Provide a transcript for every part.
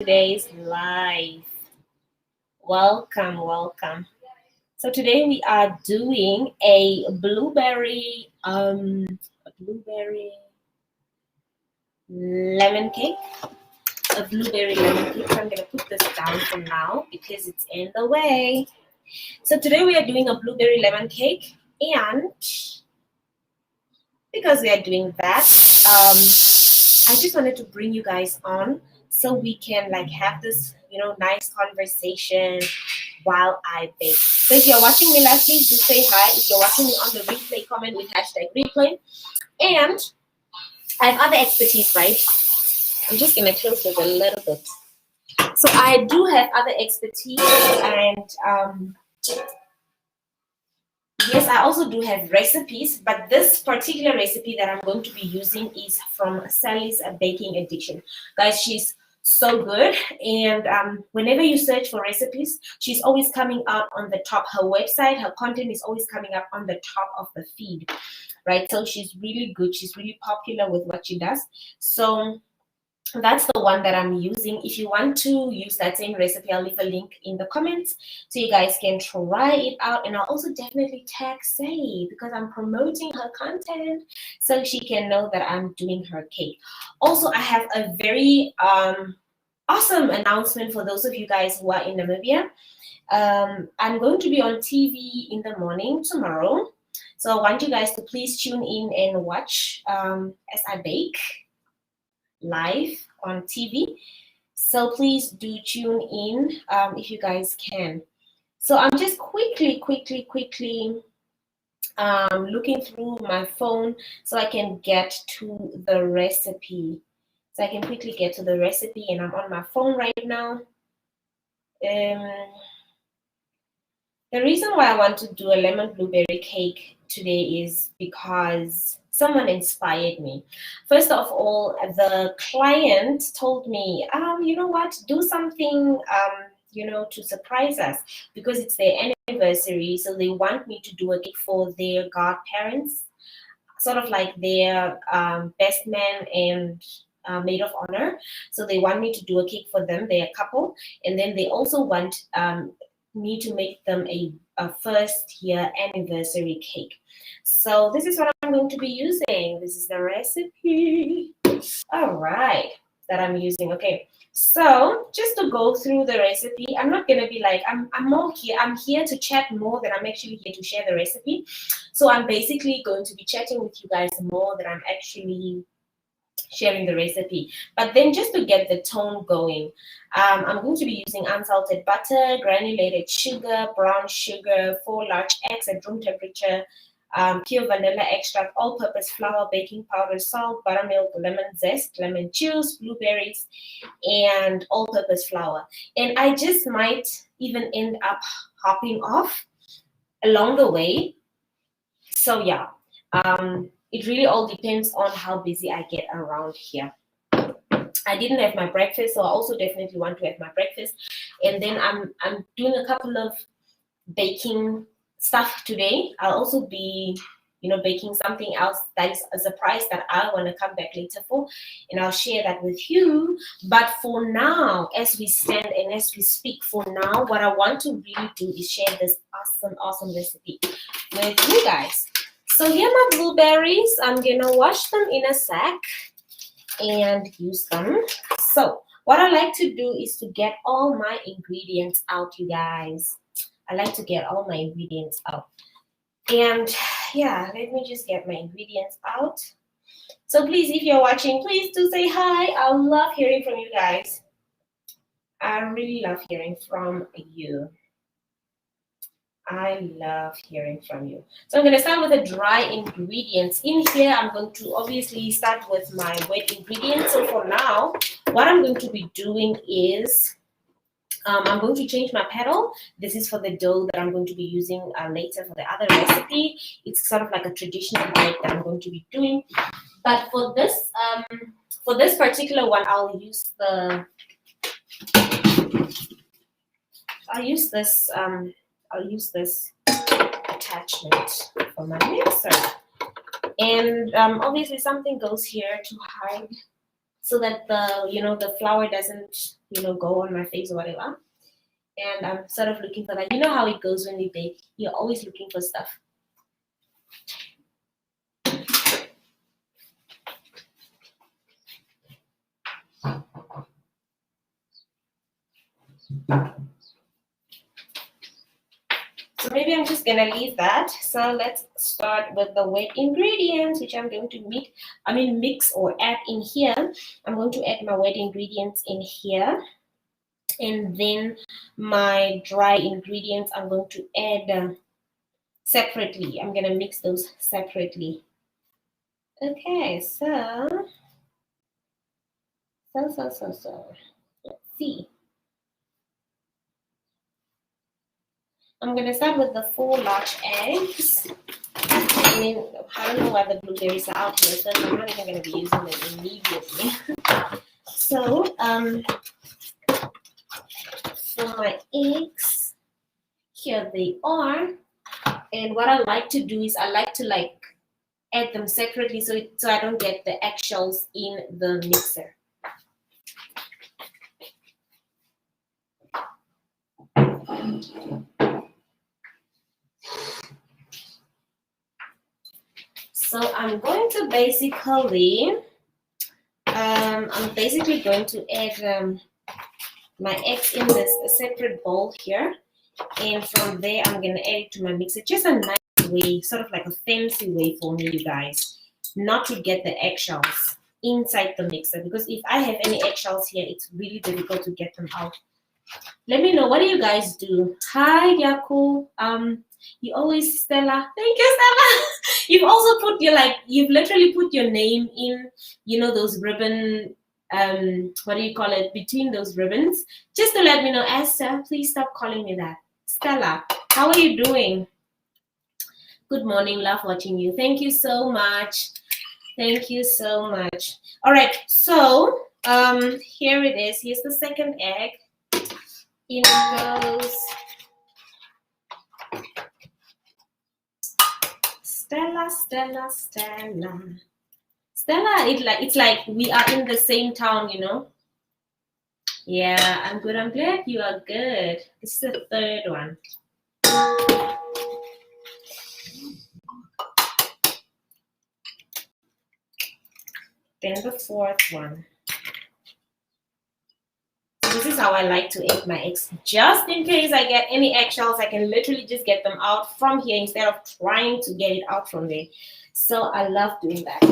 today's live. Welcome. So today we are doing a blueberry lemon cake. A blueberry lemon cake. So I'm gonna put this down for now because it's in the way. So today we are doing a blueberry lemon cake, and because we are doing that, I just wanted to bring you guys on so we can have this, nice conversation while I bake. So if you're watching me live, please do say hi. If you're watching me on the replay, comment with #replay. And I have other expertise, right? I'm just gonna close this a little bit. So I do have other expertise, and yes, I also do have recipes, but this particular recipe that I'm going to be using is from Sally's Baking Addiction. Guys, she's so good, and whenever you search for recipes, she's always coming out on the top. Her website, her content is always coming up on the top of the feed, right? So she's really good. She's really popular with what she does. So that's the one that I'm using. If you want to use that same recipe, I'll leave a link in the comments so you guys can try it out. And I'll also definitely tag Sally because I'm promoting her content so she can know that I'm doing her cake. Also, I have a very awesome announcement for those of you guys who are in Namibia. I'm going to be on TV in the morning tomorrow. So I want you guys to please tune in and watch as I bake live on TV. So please do tune in if you guys can. So I'm just quickly looking through my phone so I can get to the recipe. So I can quickly get to the recipe, and I'm on my phone right now. The reason why I want to do a lemon blueberry cake today is because someone inspired me. First of all, the client told me, you know what, do something, to surprise us because it's their anniversary. So they want me to do a cake for their godparents, sort of like their best man and maid of honor. So they want me to do a cake for them. They're a couple, and then they also want me to make them a first year anniversary cake. So this is what I'm going to be using. This is the recipe. All right, that I'm using. Okay, so just to go through the recipe, I'm not gonna be like I'm more here. I'm here to chat more than I'm actually here to share the recipe. So I'm basically going to be chatting with you guys more than I'm actually sharing the recipe. But then just to get the tone going, I'm going to be using unsalted butter, granulated sugar, brown sugar, 4 large eggs at room temperature, pure vanilla extract, all-purpose flour, baking powder, salt, buttermilk, lemon zest, lemon juice, blueberries, and all-purpose flour. And I just might even end up hopping off along the way. So yeah, it really all depends on how busy I get around here. I didn't have my breakfast, so I also definitely want to have my breakfast. And then I'm doing a couple of baking stuff today. I'll also be, baking something else that is a surprise that I want to come back later for, and I'll share that with you. But for now, as we stand and as we speak, for now, what I want to really do is share this awesome recipe with you guys. So here are my blueberries. I'm gonna wash them in a sack and use them. So what I like to do is to get all my ingredients out, you guys. I like to get all my ingredients out. And yeah, let me just get my ingredients out. So please, if you're watching, please do say hi. I love hearing from you guys. I really love hearing from you. I love hearing from you. So I'm going to start with the dry ingredients. In here, I'm going to obviously start with my wet ingredients. So for now, what I'm going to be doing is I'm going to change my paddle. This is for the dough that I'm going to be using later for the other recipe. It's sort of like a traditional bread that I'm going to be doing. But for this particular one, I'll use this attachment for my mixer. And obviously something goes here to hide so that the flour doesn't go on my face or whatever. And I'm sort of looking for that. You know how it goes when we bake. You're always looking for stuff. So maybe I'm just gonna leave that. So let's start with the wet ingredients, which I'm going to mix or add in here. I'm going to add my wet ingredients in here. And then my dry ingredients I'm going to add separately. I'm gonna mix those separately. Okay, so let's see. I'm gonna start with the 4 large eggs. I mean, I don't know why the blueberries are out here, so I'm not even gonna be using them immediately. So, for my eggs, here they are. And what I like to do is I like to add them separately so I don't get the eggshells in the mixer. So I'm going to basically going to add my eggs in this separate bowl here, and from there I'm gonna add it to my mixer. Just a nice way, sort of like a fancy way for me, you guys, not to get the eggshells inside the mixer, because if I have any eggshells here, it's really difficult to get them out. Let me know, what do you guys do? Hi Yaku, you always, Stella, thank you, Stella. You've also put you've literally put your name in, those ribbon, what do you call it, between those ribbons, just to let me know. Esther, please stop calling me that. Stella, how are you doing? Good morning, love watching you. Thank you so much. Thank you so much. All right, so here it is. Here's the second egg. In it goes. Stella, Stella, Stella. Stella, it's like we are in the same town, Yeah, I'm good. I'm glad you are good. This is the third one. Then the fourth one. So this is how I like to egg my eggs. Just in case I get any eggshells, I can literally just get them out from here instead of trying to get it out from there. So I love doing that.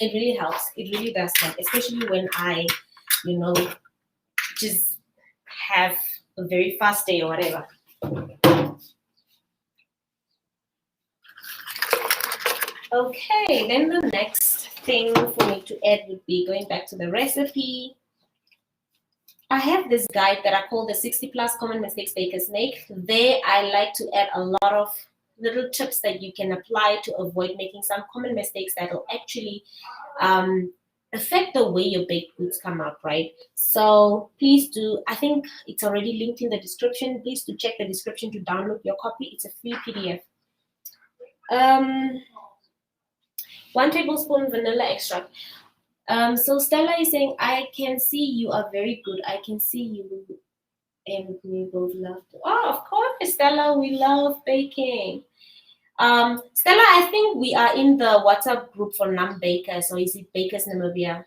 It really helps. It really does help, especially when I, just have a very fast day or whatever. Okay, then the next thing for me to add would be going back to the recipe. I have this guide that I call the 60 plus common mistakes bakers make. There I like to add a lot of little tips that you can apply to avoid making some common mistakes that will actually affect the way your baked goods come out, right? So please do, I think it's already linked in the description. Please do check the description to download your copy. It's a free PDF. 1 tablespoon vanilla extract. So Stella is saying, I can see you are very good. I can see you, and we both love to. Oh, of course, Stella, we love baking. Stella, I think we are in the WhatsApp group for Nam Bakers, or is it Bakers Namibia?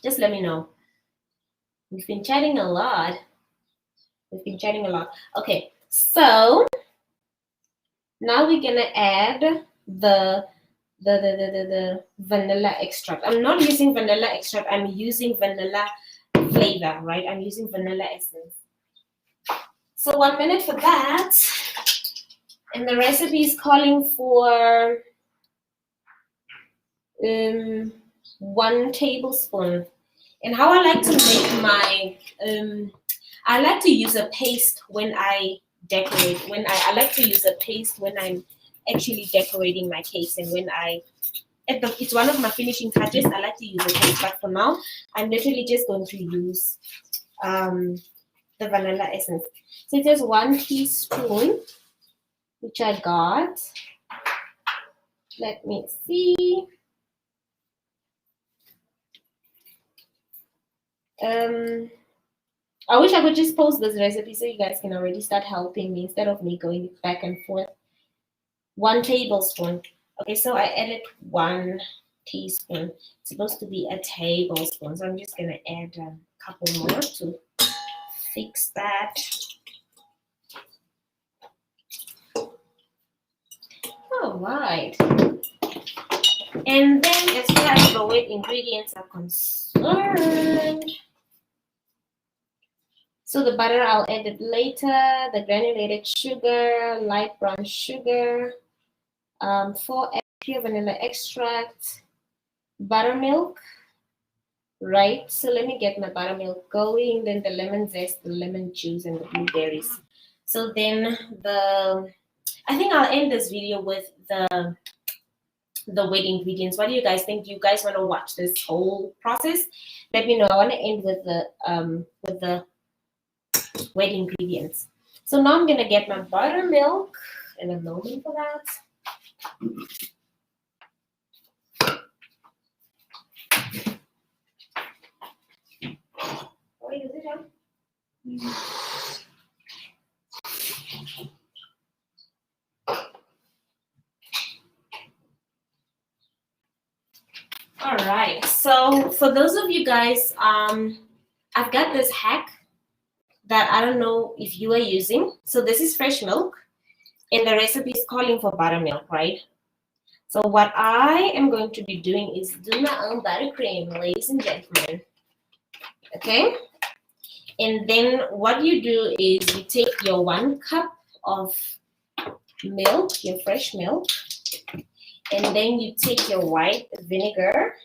Just let me know. We've been chatting a lot. Okay, so now we're gonna add the vanilla extract. I'm not using vanilla extract. I'm using vanilla flavor, right? I'm using vanilla essence. So 1 minute for that. And the recipe is calling for 1 tablespoon. And how I like to make my, I like to use a paste when I decorate. I like to use a paste when I'm actually decorating my cakes, and when it's one of my finishing touches. I like to use a paste, but for now, I'm literally just going to use the vanilla essence. So it's just 1 teaspoon, which I got. Let me see. I wish I could just post this recipe so you guys can already start helping me instead of me going back and forth. 1 tablespoon. Okay, so I added 1 teaspoon. It's supposed to be a tablespoon, so I'm just gonna add a couple more to fix that. All right. And then as far as the wet ingredients are concerned, so the butter I'll add it later, the granulated sugar, light brown sugar, 4 pure vanilla extract, buttermilk, right? So let me get my buttermilk going, then the lemon zest, the lemon juice, and the blueberries. So then I think I'll end this video with the wet ingredients. What do you guys think? Do you guys want to watch this whole process? Let me know. I want to end with the wet ingredients. So now I'm gonna get my buttermilk in a moment for that. Wait, is it done? All right, so for those of you guys, I've got this hack that I don't know if you are using. So this is fresh milk, and the recipe is calling for buttermilk, right? So what I am going to be doing is do my own buttercream, ladies and gentlemen. Okay, and then what you do is you take your 1 cup of milk, your fresh milk, and then you take your white vinegar,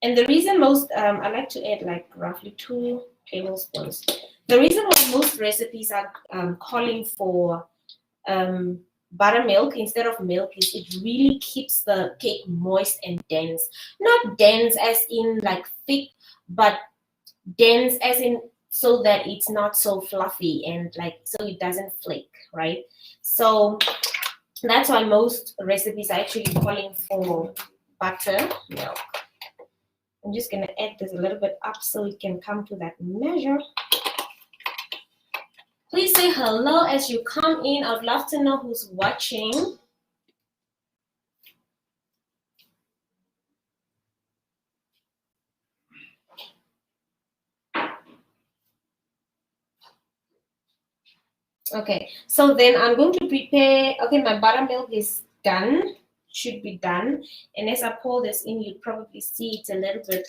and the reason I like to add like roughly 2 tablespoons. The reason why most recipes are calling for buttermilk instead of milk is it really keeps the cake moist and dense. Not dense as in like thick, but dense as in so that it's not so fluffy and like so it doesn't flake, right? So that's why most recipes are actually calling for buttermilk. I'm just gonna add this a little bit up so it can come to that measure. Please say hello as you come in. I'd love to know who's watching. Okay, so then I'm going to prepare, okay, my buttermilk is done, should be done. And as I pour this in, you probably see it's a little bit,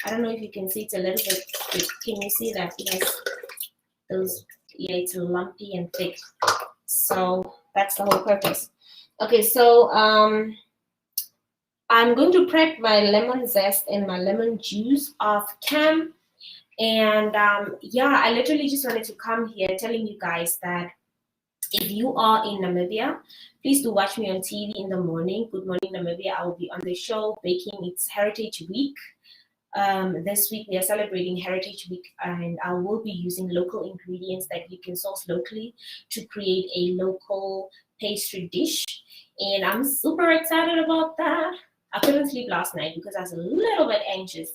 I don't know if you can see it's a little bit thick. Can you see that? It has those, yeah, it's lumpy and thick. So that's the whole purpose. Okay, so I'm going to prep my lemon zest and my lemon juice off cam. And yeah, I literally just wanted to come here telling you guys that if you are in Namibia, please do watch me on TV in the morning. Good morning, Namibia. I will be on the show baking. It's Heritage Week. This week we are celebrating Heritage Week, and I will be using local ingredients that you can source locally to create a local pastry dish. And I'm super excited about that. I couldn't sleep last night because I was a little bit anxious,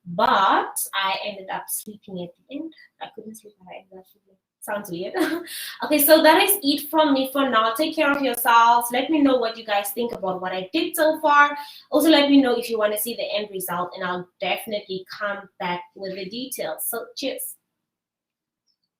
but I ended up sleeping at the end. I couldn't sleep, but I ended up sleeping. Sounds weird. Okay, so that is it from me for now. Take care of yourselves. Let me know what you guys think about what I did so far. Also, let me know if you want to see the end result, and I'll definitely come back with the details. So, cheers.